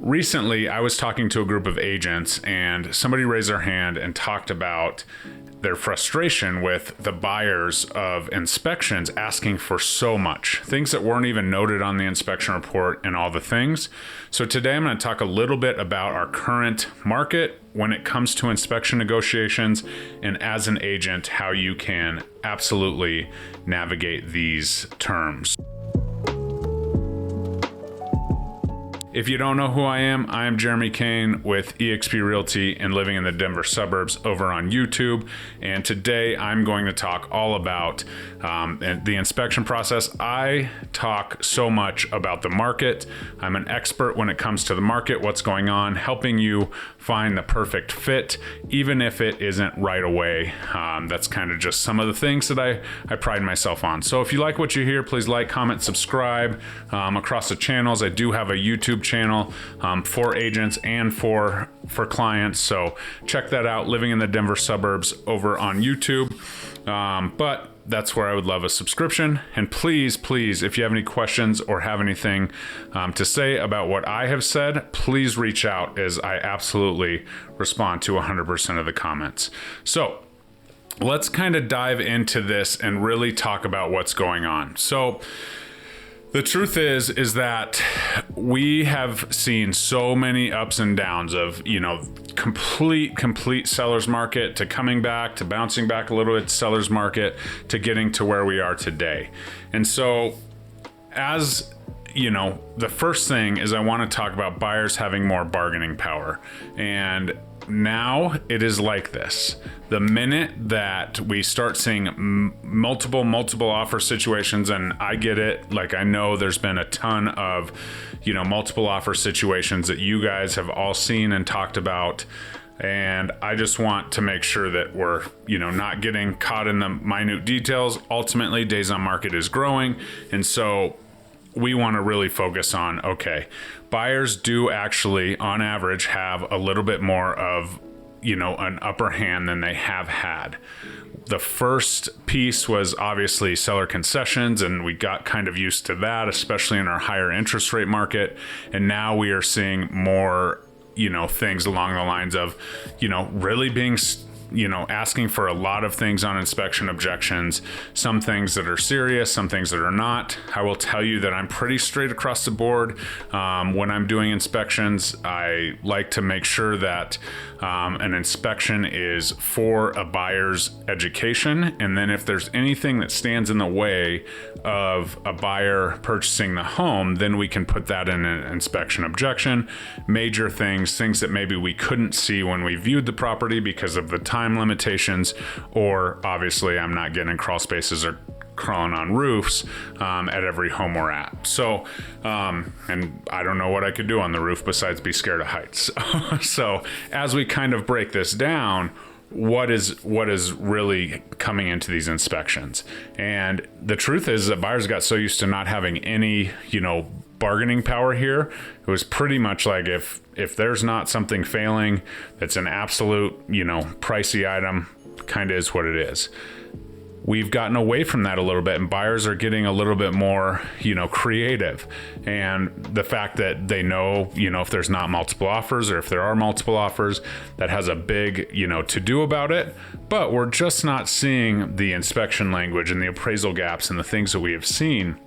recently I was talking to a group of agents and somebody raised their hand and talked about their frustration with the buyers of inspections asking for so much, things that weren't even noted on the inspection report and all the things. So today I'm going to talk a little bit about our current market when it comes to inspection negotiations, and as an agent, how you can absolutely navigate these terms. If you don't know who I am Jeremy Kane with eXp Realty and living in the Denver suburbs over on YouTube. And today I'm going to talk all about the inspection process. I talk so much about the market. I'm an expert when it comes to the market, what's going on, helping you find the perfect fit, even if it isn't right away. That's kind of just some of the things that I pride myself on. So if you like what you hear, please like, comment, subscribe across the channels. I do have a YouTube channel for agents and for clients, so check that out, living in the Denver suburbs over on YouTube. But that's where I would love a subscription. And please, if you have any questions or have anything to say about what I have said, please reach out, as I absolutely respond to 100% of the comments. So let's kind of dive into this and really talk about what's going on. So the truth is that we have seen so many ups and downs of, complete seller's market to coming back to bouncing back a little bit, seller's market to getting to where we are today. And so as the first thing is I want to talk about buyers having more bargaining power. And now it is like this. The minute that we start seeing multiple offer situations, and I get it, like I know there's been a ton of, multiple offer situations that you guys have all seen and talked about. And I just want to make sure that we're, not getting caught in the minute details. Ultimately, days on market is growing. And so we want to really focus on, okay, buyers do actually, on average, have a little bit more of, an upper hand than they have had. The first piece was obviously seller concessions, and we got kind of used to that, especially in our higher interest rate market. And now we are seeing more, things along the lines of, really being asking for a lot of things on inspection objections, some things that are serious, some things that are not. I will tell you that I'm pretty straight across the board. When I'm doing inspections, I like to make sure that an inspection is for a buyer's education. And then if there's anything that stands in the way of a buyer purchasing the home, then we can put that in an inspection objection. Major things that maybe we couldn't see when we viewed the property because of the time limitations, or obviously I'm not getting crawl spaces or crawling on roofs at every home we're at. So, and I don't know what I could do on the roof besides be scared of heights. So as we kind of break this down, what is really coming into these inspections? And the truth is that buyers got so used to not having any, bargaining power here. It was pretty much like if there's not something failing that's an absolute, pricey item, kind of is what it is. We've gotten away from that a little bit, and buyers are getting a little bit more, creative. And the fact that they know, if there's not multiple offers, or if there are multiple offers, that has a big, to do about it. But we're just not seeing the inspection language and the appraisal gaps and the things that we have seen.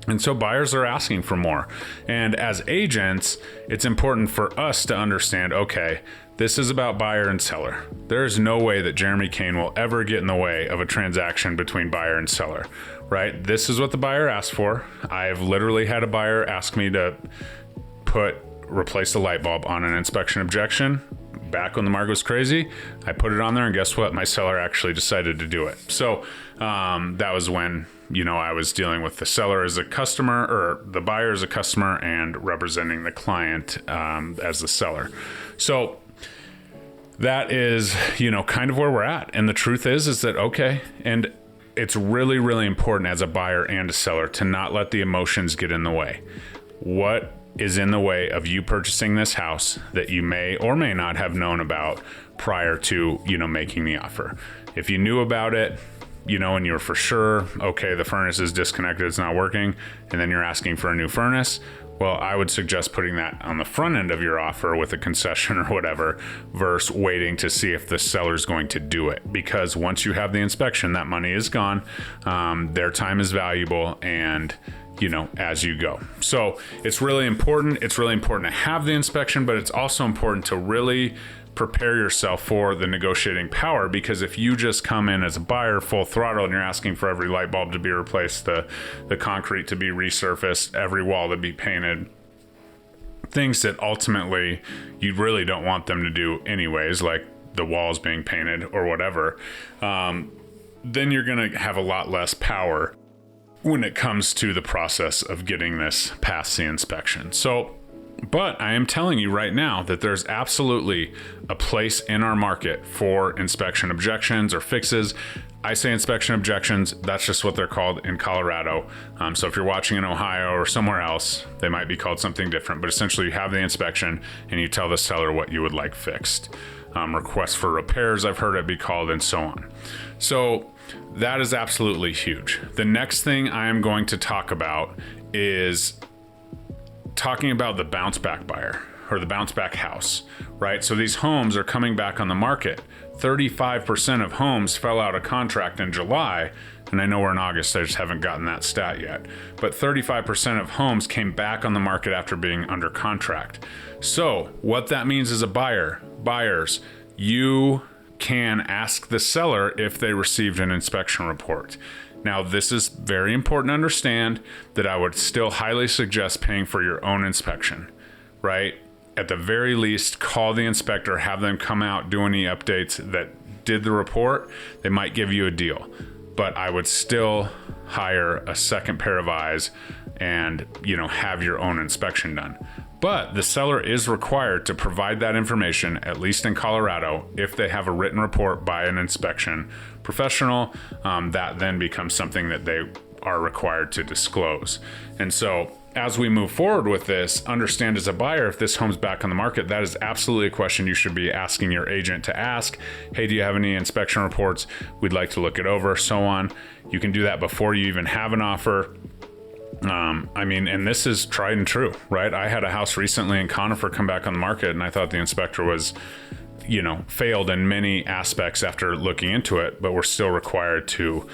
And so buyers are asking for more. And as agents, it's important for us to understand, okay, this is about buyer and seller. There is no way that Jeremy Kane will ever get in the way of a transaction between buyer and seller, right? This is what the buyer asked for. I've literally had a buyer ask me to replace the light bulb on an inspection objection. Back when the market was crazy, I put it on there, and guess what? My seller actually decided to do it. So that was when, I was dealing with the seller as a customer, or the buyer as a customer, and representing the client as the seller. So that is, kind of where we're at. And the truth is that, okay, and it's really, really important as a buyer and a seller to not let the emotions get in the way. What is in the way of you purchasing this house that you may or may not have known about prior to, making the offer? If you knew about it, and you're for sure, okay, the furnace is disconnected, it's not working, and then you're asking for a new furnace, Well, I would suggest putting that on the front end of your offer with a concession or whatever, versus waiting to see if the seller's going to do it. Because once you have the inspection, that money is gone. Their time is valuable, and as you go. So it's really important. It's really important to have the inspection, but it's also important to really prepare yourself for the negotiating power, because if you just come in as a buyer full throttle and you're asking for every light bulb to be replaced, the concrete to be resurfaced, every wall to be painted, things that ultimately you really don't want them to do anyways, like the walls being painted or whatever, then you're going to have a lot less power when it comes to the process of getting this past the inspection. But I am telling you right now that there's absolutely a place in our market for inspection objections or fixes. I say inspection objections, that's just what they're called in Colorado. So if you're watching in Ohio or somewhere else, they might be called something different, but essentially you have the inspection and you tell the seller what you would like fixed. Requests for repairs, I've heard it be called, and so on. So that is absolutely huge. The next thing I am going to talk about is talking about the bounce back buyer or the bounce back house, right? So these homes are coming back on the market. 35% of homes fell out of contract in July, and I know we're in August, I just haven't gotten that stat yet, but 35% of homes came back on the market after being under contract. So what that means as a buyers, you can ask the seller if they received an inspection report. Now, this is very important to understand that I would still highly suggest paying for your own inspection, right? At the very least, call the inspector, have them come out, do any updates that did the report. They might give you a deal, but I would still hire a second pair of eyes and, have your own inspection done. But the seller is required to provide that information, at least in Colorado, if they have a written report by an inspection professional. That then becomes something that they are required to disclose. And so as we move forward with this, understand as a buyer, if this home's back on the market, that is absolutely a question you should be asking your agent to ask. Hey, do you have any inspection reports? We'd like to look it over, so on. You can do that before you even have an offer. And this is tried and true, right? I had a house recently in Conifer come back on the market, and I thought the inspector was, failed in many aspects after looking into it, but we're still required to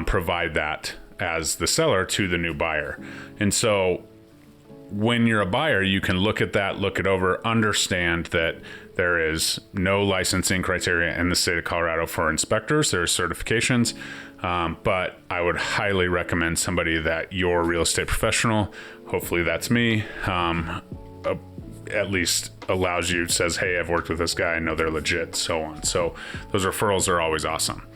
provide that as the seller to the new buyer. And so when you're a buyer, you can look at that, look it over, understand that there is no licensing criteria in the state of Colorado for inspectors. There are certifications, but I would highly recommend somebody that your real estate professional, hopefully that's me, at least allows you, says, hey, I've worked with this guy, I know they're legit, so on. So those referrals are always awesome.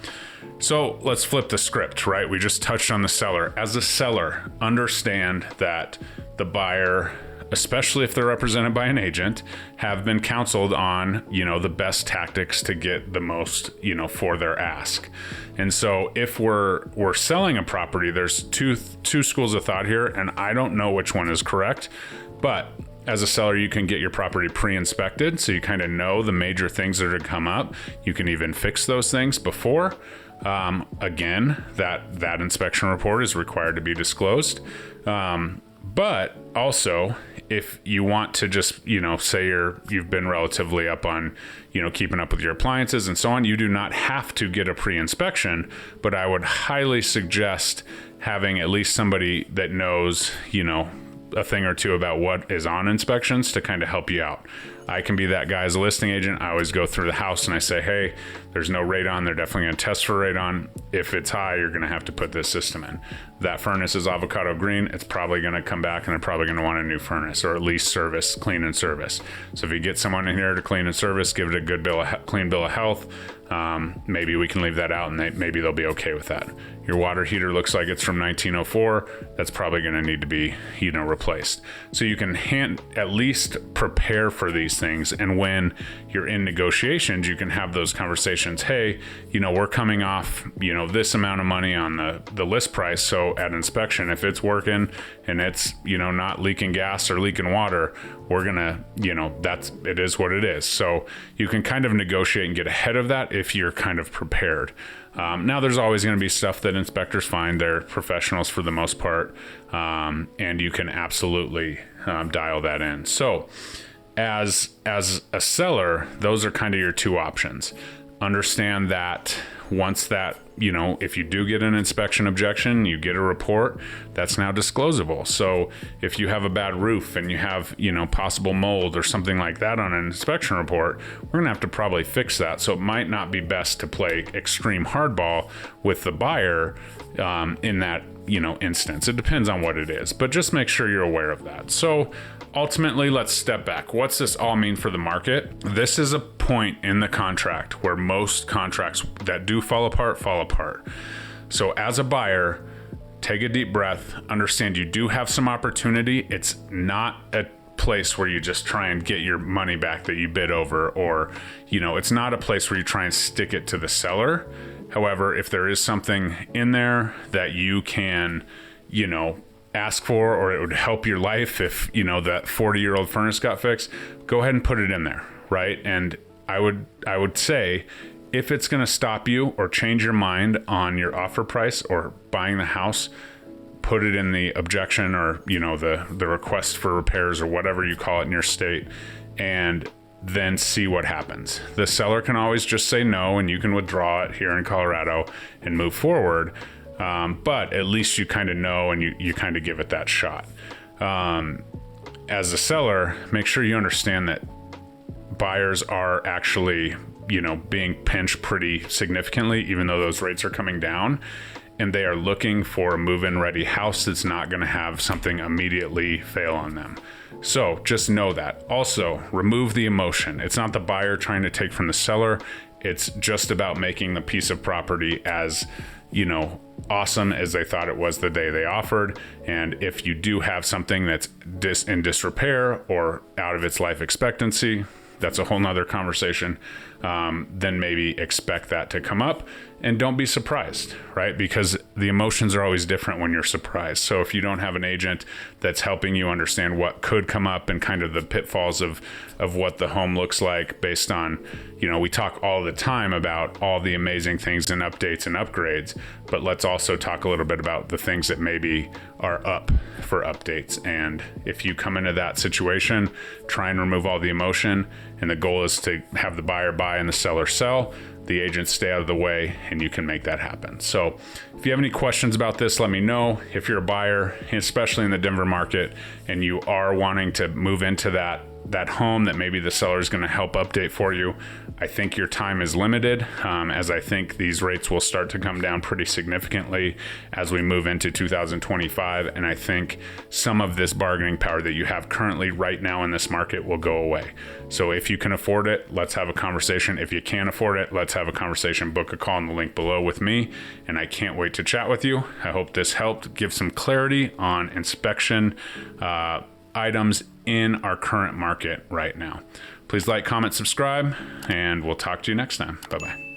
So let's flip the script, right? We just touched on the seller. As a seller, understand that the buyer, especially if they're represented by an agent, have been counseled on, the best tactics to get the most, for their ask. And so if we're selling a property, there's two schools of thought here, and I don't know which one is correct, but as a seller, you can get your property pre-inspected, so you kind of know the major things that are to come up. You can even fix those things before. Again, that inspection report is required to be disclosed. But also, if you want to just, say you've been relatively up on, keeping up with your appliances and so on, you do not have to get a pre-inspection, but I would highly suggest having at least somebody that knows, a thing or two about what is on inspections to kind of help you out. I can be that guy as a listing agent. I always go through the house and I say, hey, there's no radon. They're definitely going to test for radon. If it's high, you're going to have to put this system in. That furnace is avocado green. It's probably going to come back and they're probably going to want a new furnace, or at least clean and service. So if you get someone in here to clean and service, give it a good clean bill of health. Maybe we can leave that out and maybe they'll be okay with that. Your water heater looks like it's from 1904. That's probably going to need to be, replaced. So you can at least prepare for these things. And when you're in negotiations, you can have those conversations. Hey, we're coming off, this amount of money on the list price. So at inspection, if it's working and it's, not leaking gas or leaking water, we're going to, it is what it is. So you can kind of negotiate and get ahead of that if you're kind of prepared. Now there's always going to be stuff that inspectors find. They're professionals for the most part. And you can absolutely dial that in. So as a seller, those are kind of your two options. Understand that once that, if you do get an inspection objection, you get a report, that's now disclosable. So if you have a bad roof and you have, possible mold or something like that on an inspection report, we're gonna have to probably fix that. So it might not be best to play extreme hardball with the buyer in that, instance. It depends on what it is, but just make sure you're aware of that. So ultimately, let's step back. What's this all mean for the market? This is a point in the contract where most contracts that do fall apart. So as a buyer, take a deep breath, understand you do have some opportunity. It's not a place where you just try and get your money back that you bid over, or, it's not a place where you try and stick it to the seller. However, if there is something in there that you can, ask for, or it would help your life if, that 40-year-old furnace got fixed, go ahead and put it in there, right? And I would say, if it's going to stop you or change your mind on your offer price or buying the house, put it in the objection or, the request for repairs or whatever you call it in your state, and then see what happens. The seller can always just say no, and you can withdraw it here in Colorado and move forward. But at least you kind of know, and you kind of give it that shot. As a seller, make sure you understand that buyers are actually, being pinched pretty significantly, even though those rates are coming down, and they are looking for a move-in ready house that's not going to have something immediately fail on them. So just know that. Also, remove the emotion. It's not the buyer trying to take from the seller. It's just about making the piece of property as, awesome as they thought it was the day they offered. And if you do have something that's in disrepair or out of its life expectancy, that's a whole nother conversation. Then maybe expect that to come up, and don't be surprised, right? Because the emotions are always different when you're surprised. So if you don't have an agent that's helping you understand what could come up and kind of the pitfalls of what the home looks like based on, we talk all the time about all the amazing things and updates and upgrades, but let's also talk a little bit about the things that maybe are up for updates. And if you come into that situation, try and remove all the emotion. And the goal is to have the buyer buy and the seller sell, the agents stay out of the way, and you can make that happen. So if you have any questions about this, let me know. If you're a buyer, especially in the Denver market, and you are wanting to move into that home that maybe the seller is going to help update for you, I think your time is limited, as I think these rates will start to come down pretty significantly as we move into 2025. And I think some of this bargaining power that you have currently right now in this market will go away. So if you can afford it, let's have a conversation. If you can't afford it, let's have a conversation. Book a call in the link below with me. And I can't wait to chat with you. I hope this helped give some clarity on inspection items in our current market right now. Please like, comment, subscribe, and we'll talk to you next time. Bye-bye.